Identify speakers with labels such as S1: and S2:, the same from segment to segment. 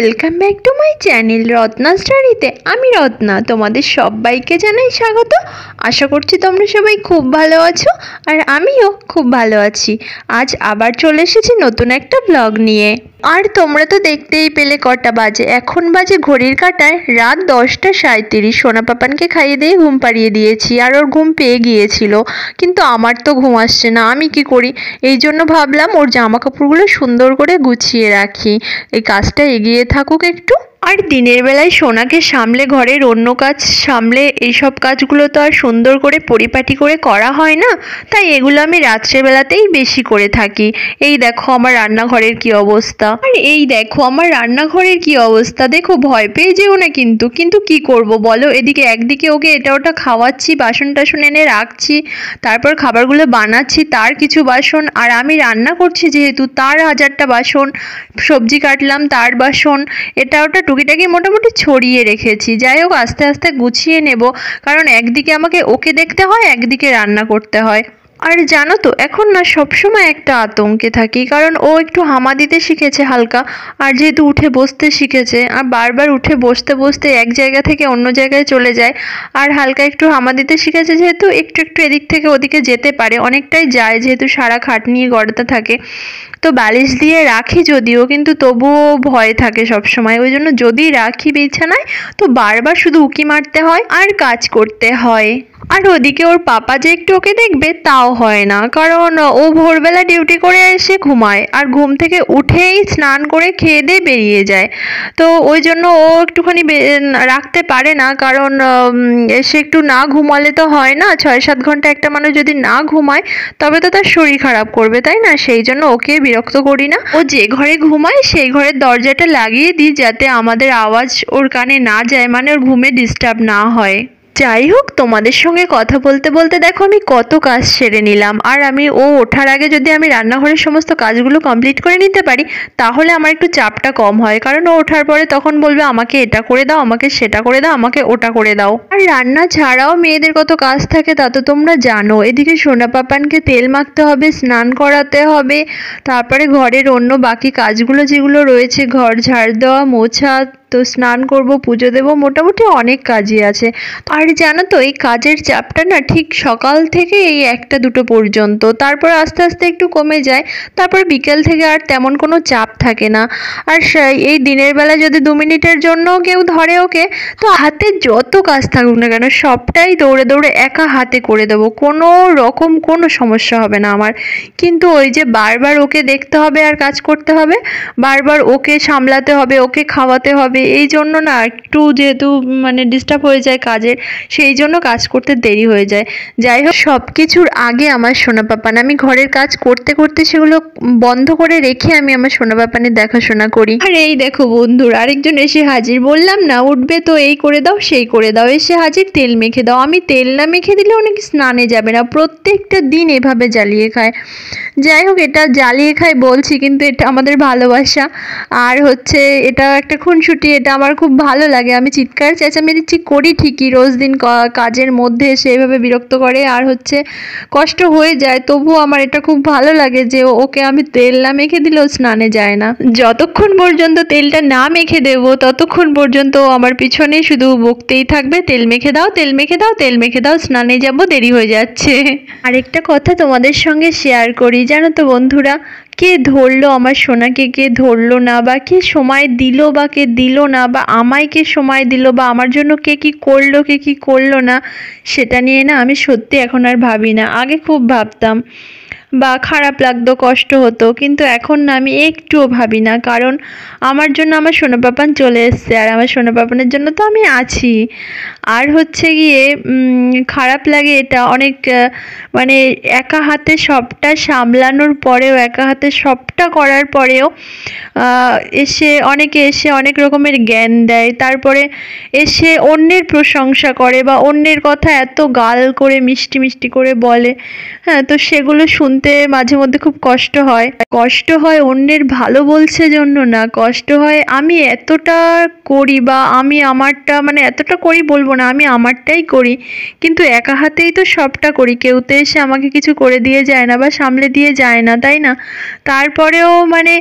S1: Welcome back to my channel Ratna স্টাডিতে। আমি রত্না, তোমাদের সবাইকে জানাই স্বাগত। আশা করছি তোমরা সবাই খুব ভালো আছো, আর আমিও খুব ভালো আছি। আজ আবার চলে এসেছি নতুন একটা ব্লগ নিয়ে। আর তোমরা তো দেখতেই পেলে কটা বাজে। এখন বাজে ঘড়ির কাঁটায় রাত 10:37। সোনা পাপানকে খাইয়ে দিয়ে ঘুম পাড়িয়ে দিয়েছি, আর ওর ঘুম পেয়ে গিয়েছিল, কিন্তু আমার তো ঘুম আসছে না। আমি কি করি, এই জন্য ভাবলাম ওর জামা কাপড়গুলো সুন্দর করে গুছিয়ে রাখি, এই কাজটা এগিয়ে থাকুক একটু। আর দিনের বেলায় সোনাকে সামলে, ঘরের অন্য কাজ সামলে, এইসব কাজগুলো তো আর সুন্দর করে পরিপাটি করে করা হয় না, তাই এগুলো আমি রাত্রেবেলাতেই বেশি করে থাকি। এই দেখো আমার রান্নাঘরের কি অবস্থা, আর এই দেখো আমার রান্নাঘরের কি অবস্থা। দেখো, ভয় পেয়ে যেও না কিন্তু কি করব বলো। এদিকে একদিকে ওকে এটা ওটা খাওয়াচ্ছি, বাসন টাসন এনে রাখছি, তারপর খাবারগুলো বানাচ্ছি, তার কিছু বাসন, আর আমি রান্না করছি যেহেতু তার হাজারটা বাসন, সবজি কাটলাম তার বাসন, এটা ওটা টুকিটাকি মোটামুটি ছড়িয়ে রেখেছি। যাই হোক, আস্তে আস্তে গুছিয়ে নেব, কারণ একদিকে আমাকে ওকে দেখতে হয়, একদিকে রান্না করতে হয়। আর জানো তো, এখন না সবসময় একটা আতঙ্কে থাকি, কারণ ও একটু হামা দিতে শিখেছে হালকা, আর যেহেতু উঠে বসতে শিখেছে, আর বারবার উঠে বসতে বসতে এক জায়গা থেকে অন্য জায়গায় চলে যায়, আর হালকা একটু হামা দিতে শিখেছে যেহেতু একটু একটু এদিক থেকে ওদিকে যেতে পারে, অনেকটাই যায় যেহেতু সারা খাট নিয়ে গড়াতে থাকে। তো বালিশ দিয়ে রাখি যদিও, কিন্তু তবুও ভয় থাকে সব সময়। ওই জন্য যদি রাখি বিছানায়, তো বারবার শুধু উকি মারতে হয় আর কাজ করতে হয়। আর ওদিকে ওর পাপা যে একটু ওকে দেখবে তাও হয় না, কারণ ও ভোরবেলা ডিউটি করে এসে ঘুমায়, আর ঘুম থেকে উঠেই স্নান করে খেয়ে দিয়ে বেরিয়ে যায়। তো ওই জন্য ও একটুখানি রাখতে পারে না, কারণ সে একটু না ঘুমালে তো হয় না। 6-7 ঘন্টা একটা মানুষ যদি না ঘুমায়, তবে তো তার শরীর খারাপ করবে, তাই না? সেই জন্য ওকে বিরক্ত করি না। ও যে ঘরে ঘুমায় সেই ঘরের দরজাটা লাগিয়ে দিই, যাতে আমাদের আওয়াজ ওর কানে না যায়, মানে ওর ঘুমে ডিস্টার্ব না হয়। যাই হোক, তোমাদের সঙ্গে কথা বলতে বলতে দেখো আমি কত কাজ সেরে নিলাম। আর আমি ও ওঠার আগে যদি আমি রান্নাঘরের সমস্ত কাজগুলো কমপ্লিট করে নিতে পারি, তাহলে আমার একটু চাপটা কম হয়, কারণ ও ওঠার পরে তখন বলবে আমাকে এটা করে দাও, আমাকে সেটা করে দাও, আমাকে ওটা করে দাও। আর রান্না ছাড়াও মেয়েদের কত কাজ থাকে তা তো তোমরা জানো। এদিকে সোনা পাপানকে তেল মাখতে হবে, স্নান করাতে হবে, তারপরে ঘরের অন্য বাকি কাজগুলো যেগুলো রয়েছে, ঘর ঝাড় দেওয়া, মোছা, তো স্নান করব, পুজো দেব, মোটামুটি অনেক কাজই আছে। আর জানো তো, এই কাজের চাপটা না ঠিক সকাল থেকে এই 1-2 পর্যন্ত, তারপর আস্তে আস্তে একটু কমে যায়, তারপর বিকেল থেকে আর তেমন কোনো চাপ থাকে না। আর এই দিনের বেলা যদি 2 মিনিটের জন্য কেউ ধরে ওকে, তো হাতে যত কাজ থাকুক না কেন সবটাই দৌড়ে দৌড়ে একা হাতে করে দেবো, কোনো রকম কোনো সমস্যা হবে না আমার। কিন্তু ওই যে বারবার ওকে দেখতে হবে আর কাজ করতে হবে, বারবার ওকে সামলাতে হবে, ওকে খাওয়াতে হবে, এই জন্য না একটু যেহেতু মানে ডিস্টার্ব হয়ে যায় কাজের, সেই জন্য কাজ করতে দেরি হয়ে যায়। যাই হোক, সব কিছুর আগে আমার সোনা পাপান, আমি ঘরের কাজ করতে করতে সেগুলো বন্ধ করে রেখে আমি আমার সোনা পাপানের দেখাশোনা করি। আর এই দেখো বন্ধুর আরেকজন এসে হাজির। বললাম না উঠবে তো এই করে দাও সেই করে দাও, এসে হাজির তেল মেখে দাও। আমি তেল না মেখে দিলে অনেক স্নানে যাবে না, প্রত্যেকটা দিন এভাবে জ্বালিয়ে খায়। যাই হোক, এটা জ্বালিয়ে খায় বলছি, কিন্তু এটা আমাদের ভালোবাসা। আর হচ্ছে এটা একটা খুনসুটি, এটা আমার খুব ভালো লাগে। আমি চিৎকার চেঁচামেচি করি ঠিকই রোজ দিন, কাজের মধ্যে এসে এভাবে বিরক্ত করে, আর হচ্ছে কষ্ট হয়ে যায়, তবুও আমার এটা খুব ভালো লাগে যে ওকে আমি তেল না মেখে দিলেও স্নানে যায় না। যতক্ষণ পর্যন্ত তেলটা না মেখে দেবো, ততক্ষণ পর্যন্ত আমার পিছনে শুধু বকতেই থাকবে, তেল মেখে দাও, তেল মেখে দাও, তেল মেখে দাও, স্নানে যাব, দেরি হয়ে যাচ্ছে। আরেকটা কথা তোমাদের সঙ্গে শেয়ার করি, জানো তো বন্ধুরা, কে ধরলো আমার সোনাকে, কে ধরলো না, বা কে সময় দিল বা কে দিল না, বা আমায় কে সময় দিল, বা আমার জন্য কে কি করলো কে কি করলো না, সেটা নিয়ে না আমি সত্যি এখন আর ভাবি না। আগে খুব ভাবতাম, বা খারাপ লাগতো, কষ্ট হতো, কিন্তু এখন না আমি একটুও ভাবি না, কারণ আমার জন্য আমার সোনা পাপান চলে এসছে, আর আমার সোনা পাপানের জন্য তো আমি আছি। আর হচ্ছে গিয়ে খারাপ লাগে এটা অনেক, মানে একা হাতে সবটা সামলানোর পরেও, একা হাতে সবটা করার পরেও অনেকে এসে অনেক রকমের জ্ঞান দেয়, তারপরে এসে অন্যের প্রশংসা করে, বা অন্যের কথা এত গাল করে মিষ্টি মিষ্টি করে বলে। হ্যাঁ, তো সেগুলো শুনতে শুনতে মাঝে মধ্যে খুব কষ্ট হয়। কষ্ট হয় অন্যের ভালো বলছে জন্য না, কষ্ট হয় আমি এতটা করি বা আমি আমারটা মানে এতটা করি বলবো না, আমি আমারটাই করি, কিন্তু একা হাতেই তো সবটা করি, কেউ তো এসে আমাকে কিছু করে দিয়ে যায় না বা সামলে দিয়ে যায় না, তাই না? তারপরেও মানে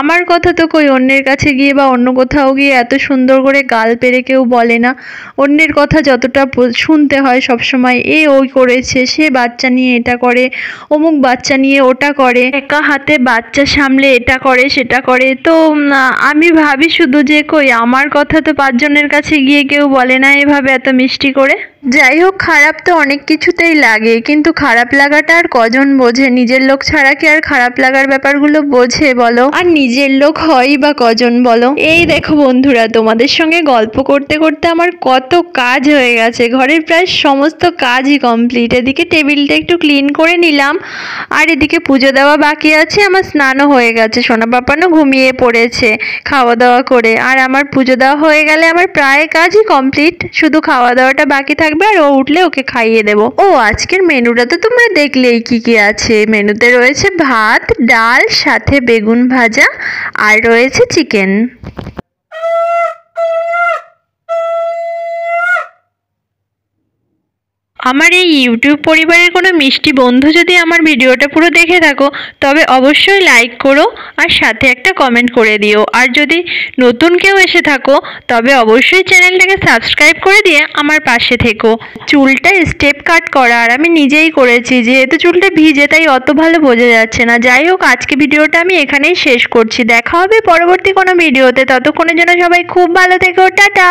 S1: আমার কথা তো কই অন্যের কাছে গিয়ে বা অন্য কোথাও গিয়ে এত সুন্দর করে গাল পেরে কেউ বলে না। অন্যের কথা যতটা শুনতে হয় সবসময়, ওই করেছে, সে বাচ্চা নিয়ে এটা করে, অমুক বাচ্চা নিয়ে ওটা করে, একা হাতে বাচ্চা সামলে এটা করে সেটা করে। তো আমি ভাবি শুধু যে কই আমার কথা তো 5 জনের কাছে গিয়ে কেউ বলে না এভাবে এত মিষ্টি করে। যাই হোক, খারাপ তো অনেক কিছুতেই লাগে, কিন্তু খারাপ লাগাটা আর কজন বোঝে? নিজের লোক ছাড়া কি আর খারাপ লাগার ব্যাপারগুলো বোঝে বলো? আর নিজের লোক হয়ই বা কজন বলো? এই দেখো বন্ধুরা, তোমাদের সঙ্গে গল্প করতে করতে আমার কত কাজ হয়ে গেছে, ঘরের প্রায় সমস্ত কাজই কমপ্লিট। এদিকে টেবিলটা একটু ক্লিন করে নিলাম, আর এদিকে পুজো দেওয়া বাকি আছে, আমার স্নানও হয়ে গেছে, সোনা পাপানও ঘুমিয়ে পড়েছে খাওয়া দাওয়া করে, আর আমার পুজো দেওয়া হয়ে গেলে আমার প্রায় কাজই কমপ্লিট, শুধু খাওয়া দাওয়াটা বাকি থাকবে, আর ও উঠলে ওকে খাইয়ে দেবো। ও আজকের মেনুটা তো তোমরা দেখলেই কি কি আছে। মেনুতে রয়েছে ভাত, ডাল, সাথে বেগুন ভাজা, আর রয়েছে চিকেন। আমার এই ইউটিউব পরিবারের কোনো মিষ্টি বন্ধু যদি আমার ভিডিওটা পুরো দেখে থাকো, তবে অবশ্যই লাইক করো আর সাথে একটা কমেন্ট করে দিও। আর যদি নতুন কেউ এসে থাকো, তবে অবশ্যই চ্যানেলটাকে সাবস্ক্রাইব করে দিয়ে আমার পাশে থেকো। চুলটা স্টেপ কাট করা, আর আমি নিজেই করেছি, যেহেতু চুলটা ভিজে তাই অত ভালো বোঝা যাচ্ছে না। যাই হোক, আজকে ভিডিওটা আমি এখানেই শেষ করছি, দেখা হবে পরবর্তী কোনো ভিডিওতে, ততক্ষণের জন্য সবাই খুব ভালো থেকো, টাটা।